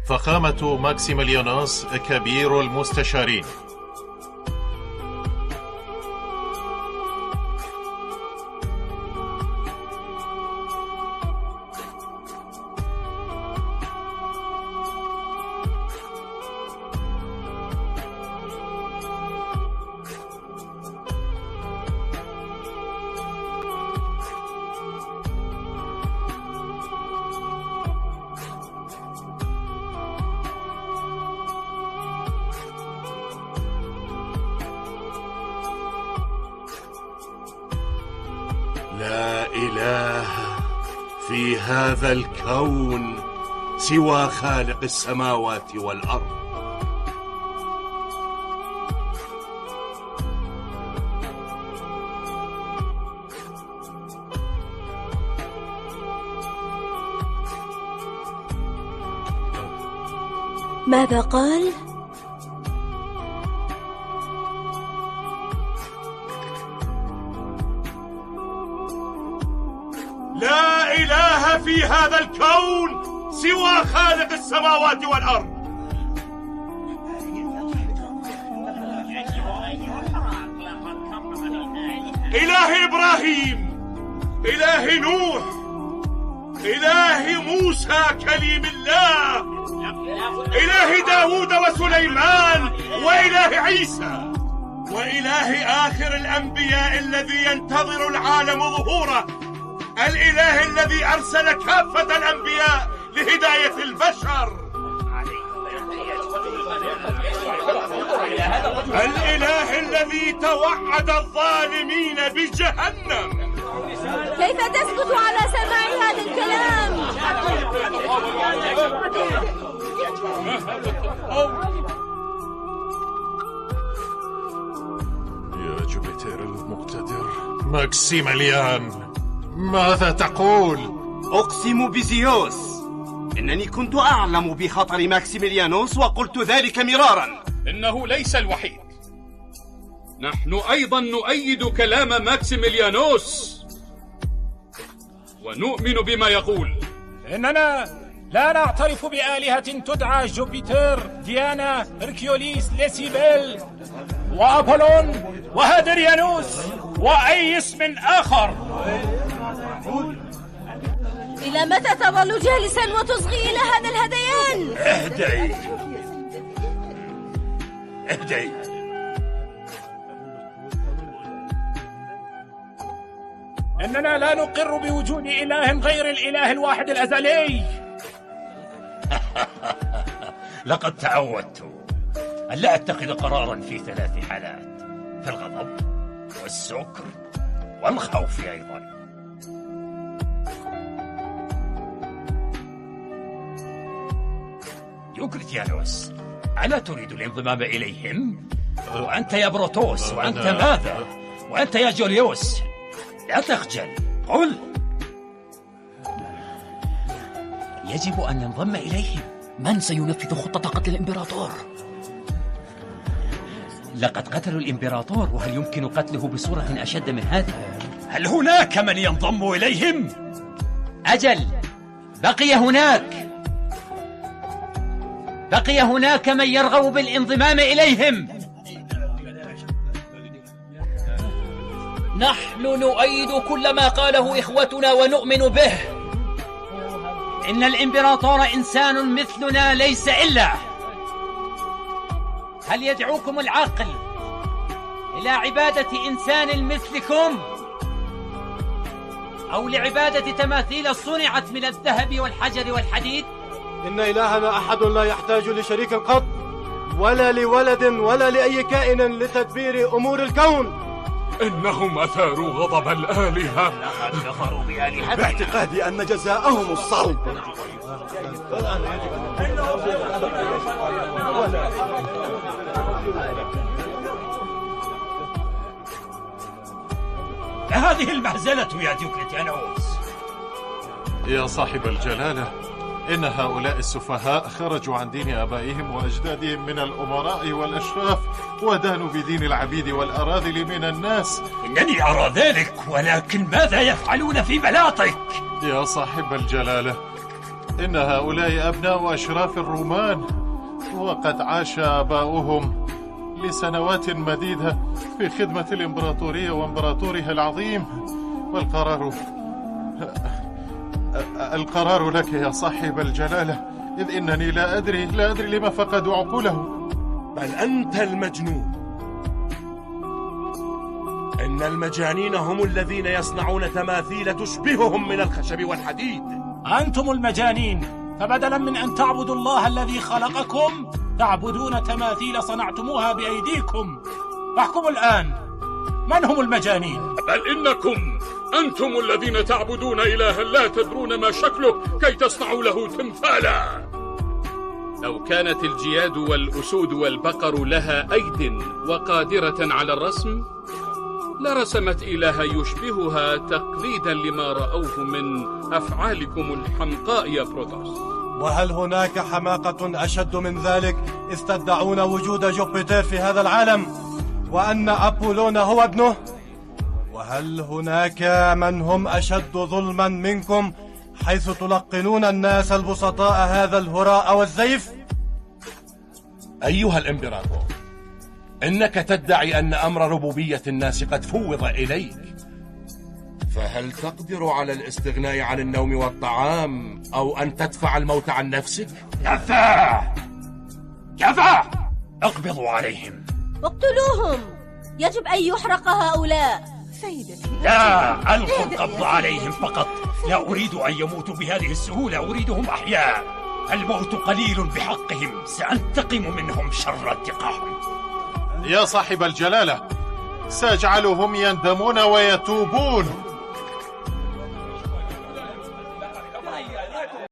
فخامة ماكسيميليانوس كبير المستشارين. لا إله في هذا الكون سوى خالق السماوات والأرض. ماذا قال؟ لا إله في هذا الكون سوى خالق السماوات والأرض. إله إبراهيم، إله نوح، إله موسى كليم الله، إله داود وسليمان، وإله عيسى، وإله آخر الأنبياء الذي ينتظر العالم ظهوره، الإله الذي أرسل كافة الأنبياء لهداية البشر، الإله الذي توعد الظالمين بجهنم. كيف تسكت على سماع هذا الكلام؟ يا جوبيتر المقتدر ماكسيميليان، ماذا تقول؟ أقسم بزيوس إنني كنت أعلم بخطر ماكسيميليانوس وقلت ذلك مرارا. إنه ليس الوحيد، نحن أيضا نؤيد كلام ماكسيميليانوس ونؤمن بما يقول. إننا لا نعترف بآلهة تدعى جوبيتر، ديانا، هركيوليس، ليسيبيل وأبولون وهادريانوس وأي اسم آخر. إلى متى تظل جالسا وتصغي إلى هذا الهذيان؟ اهدئي. إننا لا نقر بوجود إله غير الإله الواحد الأزلي. لقد تعودت أن لا أتخذ قرارا في 3 حالات: في الغضب والسكر والخوف أيضا. ديوكليتيانوس، ألا تريد الانضمام إليهم؟ وأنت يا بروتوس، وأنت ماذا؟ وأنت يا جوليوس، لا تخجل، قل. يجب أن ننضم إليهم. من سينفذ خطة قتل الإمبراطور؟ لقد قتلوا الإمبراطور، وهل يمكن قتله بصورة أشد من هذه؟ هل هناك من ينضم إليهم؟ أجل، بقي هناك من يرغب بالانضمام إليهم. نحن نؤيد كل ما قاله إخوتنا ونؤمن به. إن الإمبراطور إنسان مثلنا ليس إلا. هل يدعوكم العقل إلى عبادة إنسان مثلكم، أو لعبادة تماثيل صنعت من الذهب والحجر والحديد؟ إن إلهنا أحد لا يحتاج لشريك قط، ولا لولد ولا لأي كائن لتدبير أمور الكون. إنهم أثاروا غضب الآلهة، لقد كفروا بآلهتهم باعتقادي أن جزاءهم الصلب. هذه المهزلة يا ديوكليتيانوس. يا صاحب الجلالة، إن هؤلاء السفهاء خرجوا عن دين آبائهم وأجدادهم من الأمراء والأشراف، ودانوا بدين العبيد والأراذل من الناس. إنني أرى ذلك، ولكن ماذا يفعلون في بلاطك؟ يا صاحب الجلالة، إن هؤلاء أبناء أشراف الرومان، وقد عاش آباؤهم لسنوات مديدة في خدمة الإمبراطورية وإمبراطورها العظيم. القرار لك يا صاحب الجلالة، إذ إنني لا أدري لما فقدوا عقولهم. بل أنت المجنون. إن المجانين هم الذين يصنعون تماثيل تشبههم من الخشب والحديد. أنتم المجانين، فبدلا من أن تعبدوا الله الذي خلقكم تعبدون تماثيل صنعتموها بأيديكم. فاحكموا الآن، من هم المجانين؟ بل إنكم أنتم الذين تعبدون إلها لا تدرون ما شكله كي تصنعوا له تمثالا. لو كانت الجياد والأسود والبقر لها أيد وقادرة على الرسم لرسمت إلها يشبهها تقليدا لما رأوه من أفعالكم الحمقاء يا بروتوس. وهل هناك حماقة أشد من ذلك إذ تدعون وجود جوبيتر في هذا العالم وأن أبولون هو ابنه؟ وهل هناك من هم أشد ظلما منكم حيث تلقنون الناس البسطاء هذا الهراء والزيف؟ أيها الإمبراطور، إنك تدعي أن أمر ربوبية الناس قد فوض إليك، فهل تقدر على الاستغناء عن النوم والطعام أو أن تدفع الموت عن نفسك؟ كفى! اقبضوا عليهم. اقتلوهم، يجب أن يحرق هؤلاء. سيدتي لا، ألقوا القبض عليهم فقط. لا أريد أن يموتوا بهذه السهولة، أريدهم أحياء. الموت قليل بحقهم، سأنتقم منهم شر انتقام. يا صاحب الجلالة، سأجعلهم يندمون ويتوبون.